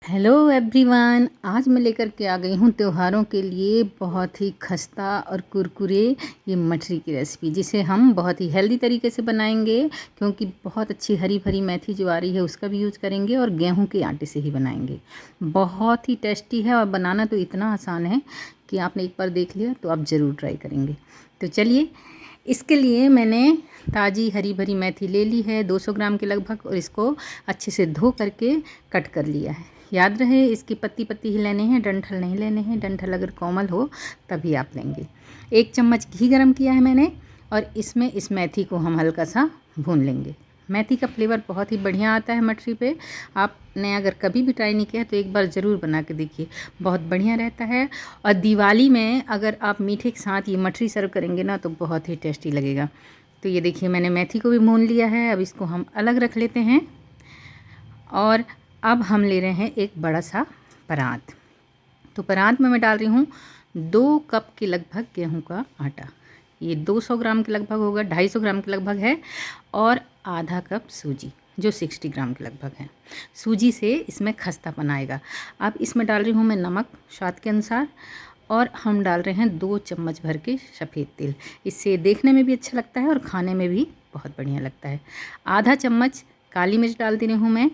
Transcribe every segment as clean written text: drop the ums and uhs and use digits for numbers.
Hello everyone, आज मैं लेकर के आ गई हूँ त्योहारों के लिए बहुत ही खस्ता और कुरकुरे ये मठरी की रेसिपी, जिसे हम बहुत ही हेल्दी तरीके से बनाएंगे। क्योंकि बहुत अच्छी हरी भरी मेथी जो आ रही है उसका भी यूज़ करेंगे और गेहूं के आटे से ही बनाएंगे। बहुत ही टेस्टी है और बनाना तो इतना आसान है कि आपने एक बार देख लिया तो आप ज़रूर ट्राई करेंगे। तो चलिए, इसके लिए मैंने ताज़ी हरी भरी मेथी ले ली है 200 ग्राम के लगभग, और इसको अच्छे से धो करके कट कर लिया है। याद रहे, इसकी पत्ती पत्ती ही लेने हैं, डंठल नहीं लेने हैं। डंठल अगर कोमल हो तभी आप लेंगे। 1 चम्मच घी गरम किया है मैंने, और इसमें इस मेथी को हम हल्का सा भून लेंगे। मेथी का फ्लेवर बहुत ही बढ़िया आता है मठरी पे। आपने अगर कभी भी ट्राई नहीं किया तो एक बार ज़रूर बना के देखिए, बहुत बढ़िया रहता है। और दिवाली में अगर आप मीठे के साथ ये मठरी सर्व करेंगे ना तो बहुत ही टेस्टी लगेगा। तो ये देखिए, मैंने मेथी को भी भून लिया है। अब इसको हम अलग रख लेते हैं। और अब हम ले रहे हैं एक बड़ा सा परात। तो परात में मैं डाल रही हूँ 2 कप के लगभग गेहूं का आटा। ये 200 ग्राम के लगभग होगा, 250 ग्राम के लगभग है। और आधा कप सूजी, जो 60 ग्राम के लगभग है। सूजी से इसमें खस्तापन आएगा। अब इसमें डाल रही हूँ मैं नमक स्वाद के अनुसार, और हम डाल रहे हैं 2 चम्मच भर के सफ़ेद तेल। इससे देखने में भी अच्छा लगता है और खाने में भी बहुत बढ़िया लगता है। आधा चम्मच काली मिर्च डाल दे रही हूँ मैं,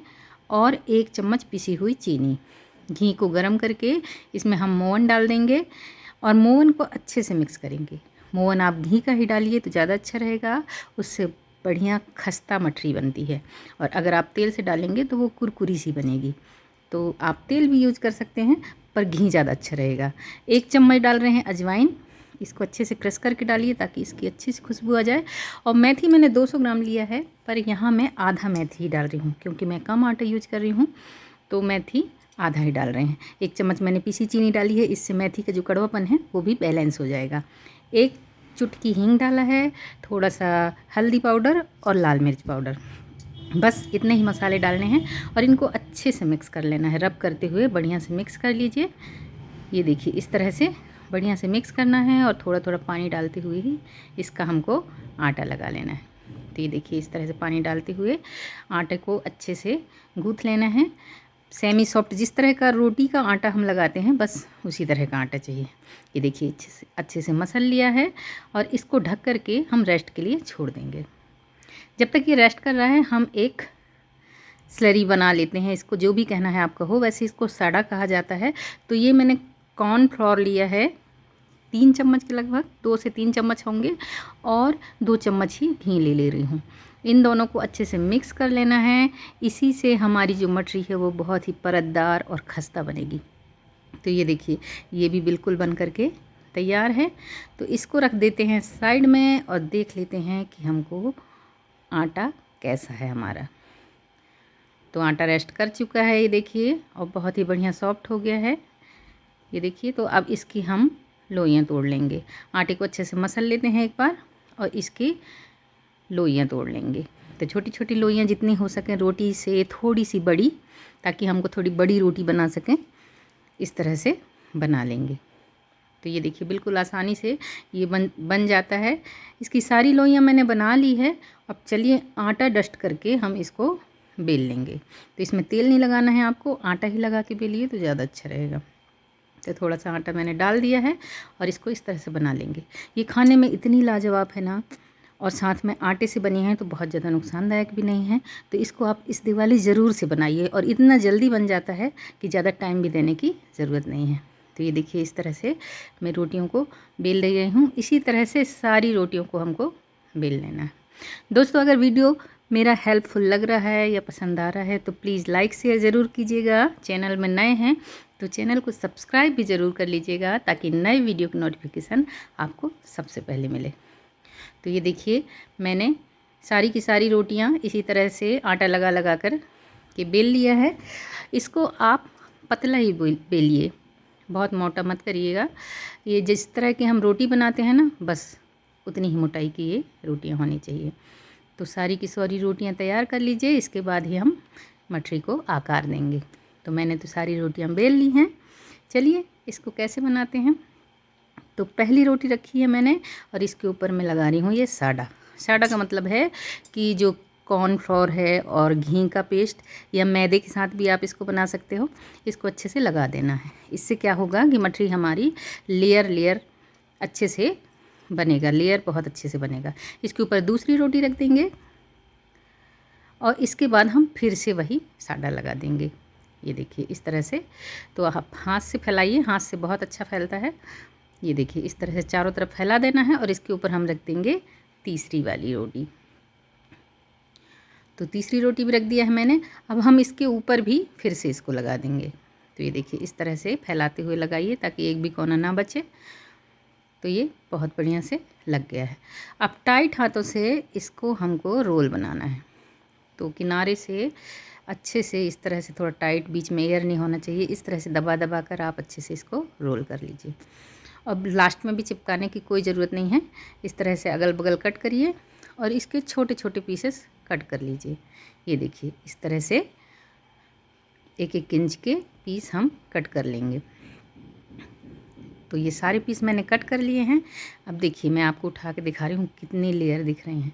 और 1 चम्मच पिसी हुई चीनी। घी को गरम करके इसमें हम मोवन डाल देंगे, और मोवन को अच्छे से मिक्स करेंगे। मोवन आप घी का ही डालिए तो ज़्यादा अच्छा रहेगा, उससे बढ़िया खस्ता मठरी बनती है। और अगर आप तेल से डालेंगे तो वो कुरकुरी सी बनेगी। तो आप तेल भी यूज़ कर सकते हैं, पर घी ज़्यादा अच्छा रहेगा। 1 चम्मच डाल रहे हैं अजवाइन। इसको अच्छे से क्रश करके डालिए ताकि इसकी अच्छी सी खुशबू आ जाए। और मेथी मैंने 200 ग्राम लिया है, पर यहाँ मैं आधा मेथी ही डाल रही हूँ क्योंकि मैं कम आटा यूज कर रही हूँ। तो मेथी आधा ही डाल रहे हैं। 1 चम्मच मैंने पीसी चीनी डाली है, इससे मेथी का जो कड़वापन है वो भी बैलेंस हो जाएगा। 1 चुटकी हींग डाला है, थोड़ा सा हल्दी पाउडर और लाल मिर्च पाउडर। बस इतने ही मसाले डालने हैं और इनको अच्छे से मिक्स कर लेना है। रब करते हुए बढ़िया से मिक्स कर लीजिए। ये देखिए, इस तरह से बढ़िया से मिक्स करना है, और थोड़ा थोड़ा पानी डालते हुए ही इसका हमको आटा लगा लेना है। तो ये देखिए, इस तरह से पानी डालते हुए आटे को अच्छे से गूँथ लेना है। सेमी सॉफ्ट, जिस तरह का रोटी का आटा हम लगाते हैं बस उसी तरह का आटा चाहिए। ये देखिए, अच्छे से मसल लिया है, और इसको ढक करके हम रेस्ट के लिए छोड़ देंगे। जब तक ये रेस्ट कर रहा है हम एक स्लरी बना लेते हैं। इसको जो भी कहना है आपका हो, वैसे इसको साड़ा कहा जाता है। तो ये मैंने कॉर्नफ्लोर लिया है 3 चम्मच के लगभग, 2 से 3 चम्मच होंगे, और 2 चम्मच ही घी ले रही हूँ। इन दोनों को अच्छे से मिक्स कर लेना है। इसी से हमारी जो मठरी है वो बहुत ही परतदार और खस्ता बनेगी। तो ये देखिए, ये भी बिल्कुल बन करके तैयार है। तो इसको रख देते हैं साइड में, और देख लेते हैं कि हमको आटा कैसा है हमारा। तो आटा रेस्ट कर चुका है, ये देखिए, और बहुत ही बढ़िया सॉफ्ट हो गया है। ये देखिए, तो अब इसकी हम लोइयाँ तोड़ लेंगे। आटे को अच्छे से मसल लेते हैं एक बार, और इसकी लोइयाँ तोड़ लेंगे। तो छोटी छोटी लोइयाँ जितनी हो सकें, रोटी से थोड़ी सी बड़ी, ताकि हमको थोड़ी बड़ी रोटी बना सकें, इस तरह से बना लेंगे। तो ये देखिए, बिल्कुल आसानी से ये बन जाता है। इसकी सारी लोइयाँ मैंने बना ली है। अब चलिए, आटा डस्ट करके हम इसको बेल लेंगे। तो इसमें तेल नहीं लगाना है आपको, आटा ही लगा के बेलिए तो ज़्यादा अच्छा रहेगा। तो थोड़ा सा आटा मैंने डाल दिया है, और इसको इस तरह से बना लेंगे। ये खाने में इतनी लाजवाब है ना, और साथ में आटे से बनी है तो बहुत ज़्यादा नुकसानदायक भी नहीं है। तो इसको आप इस दिवाली ज़रूर से बनाइए, और इतना जल्दी बन जाता है कि ज़्यादा टाइम भी देने की ज़रूरत नहीं है। तो ये देखिए, इस तरह से मैं रोटियों को बेल रही हूँ। इसी तरह से सारी रोटियों को हमको बेल लेना है। दोस्तों, अगर वीडियो मेरा हेल्पफुल लग रहा है या पसंद आ रहा है तो प्लीज़ लाइक शेयर ज़रूर कीजिएगा। चैनल में नए हैं तो चैनल को सब्सक्राइब भी ज़रूर कर लीजिएगा, ताकि नए वीडियो की नोटिफिकेशन आपको सबसे पहले मिले। तो ये देखिए, मैंने सारी की सारी रोटियां इसी तरह से आटा लगा लगा कर के बेल लिया है। इसको आप पतला ही बेलिए, बहुत मोटा मत करिएगा। ये जिस तरह की हम रोटी बनाते हैं ना, बस उतनी ही मोटाई की ये रोटियां होनी चाहिए। तो सारी की सारी रोटियां तैयार कर लीजिए, इसके बाद ही हम मठरी को आकार देंगे। तो मैंने तो सारी रोटियां बेल ली हैं। चलिए, इसको कैसे बनाते हैं। तो पहली रोटी रखी है मैंने, और इसके ऊपर मैं लगा रही हूँ ये साड़ा। साड़ा का मतलब है कि जो कॉर्नफ्लोर है और घी का पेस्ट या मैदे के साथ भी आप इसको बना सकते हो। इसको अच्छे से लगा देना है। इससे क्या होगा कि मठरी हमारी लेयर अच्छे से बनेगा, लेयर बहुत अच्छे से बनेगा। इसके ऊपर दूसरी रोटी रख देंगे और इसके बाद हम फिर से वही साडा लगा देंगे। ये देखिए इस तरह से। तो आप हाथ से फैलाइए, हाथ से बहुत अच्छा फैलता है। ये देखिए इस तरह से चारों तरफ फैला देना है और इसके ऊपर हम रख देंगे तीसरी वाली रोटी। तो तीसरी रोटी भी रख दिया है मैंने। अब हम इसके ऊपर भी फिर से इसको लगा देंगे। तो ये देखिए इस तरह से फैलाते हुए लगाइए ताकि एक भी कोना ना बचे। तो ये बहुत बढ़िया से लग गया है। अब टाइट हाथों से इसको हमको रोल बनाना है। तो किनारे से अच्छे से इस तरह से थोड़ा टाइट, बीच में एयर नहीं होना चाहिए, इस तरह से दबा दबा कर आप अच्छे से इसको रोल कर लीजिए। अब लास्ट में भी चिपकाने की कोई ज़रूरत नहीं है। इस तरह से अगल बगल कट करिए और इसके छोटे छोटे पीसेस कट कर लीजिए। ये देखिए इस तरह से 1-1 इंच के पीस हम कट कर लेंगे। तो ये सारे पीस मैंने कट कर लिए हैं। अब देखिए मैं आपको उठा के दिखा रही हूँ कितनी लेयर दिख रही हैं।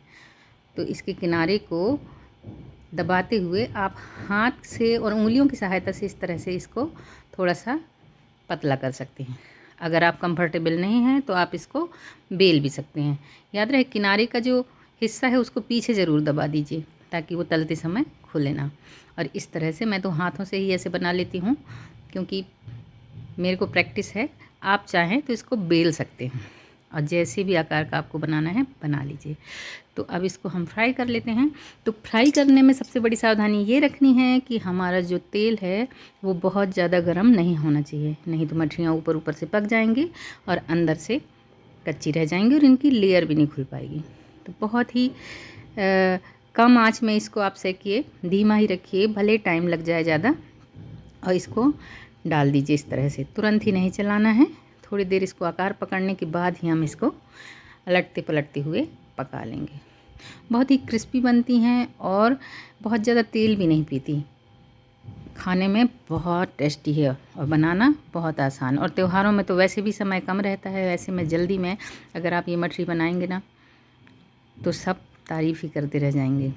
तो इसके किनारे को दबाते हुए आप हाथ से और उंगलियों की सहायता से इस तरह से इसको थोड़ा सा पतला कर सकते हैं। अगर आप कंफर्टेबल नहीं हैं तो आप इसको बेल भी सकते हैं। याद रहे किनारे का जो हिस्सा है उसको पीछे ज़रूर दबा दीजिए ताकि वो तलते समय खुले ना। और इस तरह से मैं तो हाथों से ही ऐसे बना लेती हूँ क्योंकि मेरे को प्रैक्टिस है। आप चाहें तो इसको बेल सकते हैं और जैसे भी आकार का आपको बनाना है बना लीजिए। तो अब इसको हम फ्राई कर लेते हैं। तो फ्राई करने में सबसे बड़ी सावधानी ये रखनी है कि हमारा जो तेल है वो बहुत ज़्यादा गर्म नहीं होना चाहिए, नहीं तो मछलियाँ ऊपर ऊपर से पक जाएंगी और अंदर से कच्ची रह जाएंगी और इनकी लेयर भी नहीं खुल पाएगी। तो बहुत ही कम आंच में इसको आप सेकिए, धीमा ही रखिए, भले टाइम लग जाए ज़्यादा। और इसको डाल दीजिए इस तरह से, तुरंत ही नहीं चलाना है। थोड़ी देर इसको आकार पकड़ने के बाद ही हम इसको पलटते पलटते हुए पका लेंगे। बहुत ही क्रिस्पी बनती हैं और बहुत ज़्यादा तेल भी नहीं पीती। खाने में बहुत टेस्टी है और बनाना बहुत आसान। और त्योहारों में तो वैसे भी समय कम रहता है, ऐसे में जल्दी में अगर आप ये मछली बनाएंगे ना तो सब तारीफ़ ही करते रह जाएंगे।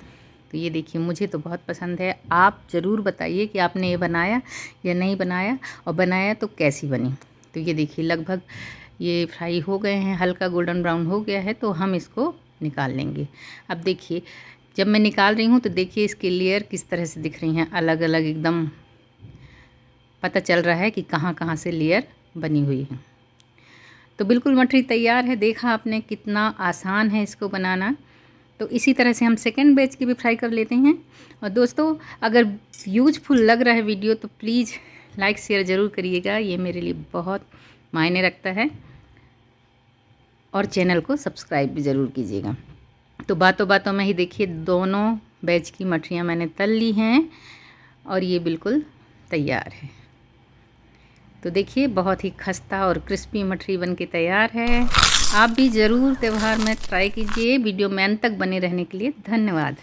तो ये देखिए मुझे तो बहुत पसंद है। आप ज़रूर बताइए कि आपने ये बनाया या नहीं बनाया और बनाया तो कैसी बनी। तो ये देखिए लगभग ये फ्राई हो गए हैं, हल्का गोल्डन ब्राउन हो गया है। तो हम इसको निकाल लेंगे। अब देखिए जब मैं निकाल रही हूँ तो देखिए इसकी लेयर किस तरह से दिख रही हैं, अलग अलग एकदम पता चल रहा है कि कहाँ कहाँ से लेयर बनी हुई है। तो बिल्कुल मठरी तैयार है। देखा आपने कितना आसान है इसको बनाना। तो इसी तरह से हम सेकेंड बैच की भी फ्राई कर लेते हैं। और दोस्तों अगर यूजफुल लग रहा है वीडियो तो प्लीज़ लाइक शेयर ज़रूर करिएगा, ये मेरे लिए बहुत मायने रखता है। और चैनल को सब्सक्राइब भी ज़रूर कीजिएगा। तो बातों बातों में ही देखिए दोनों बैच की मछलियाँ मैंने तल ली हैं और ये बिल्कुल तैयार है। तो देखिए बहुत ही खस्ता और क्रिस्पी मछली बनके तैयार है। आप भी ज़रूर त्यौहार में ट्राई कीजिए। वीडियो में अंत तक बने रहने के लिए धन्यवाद।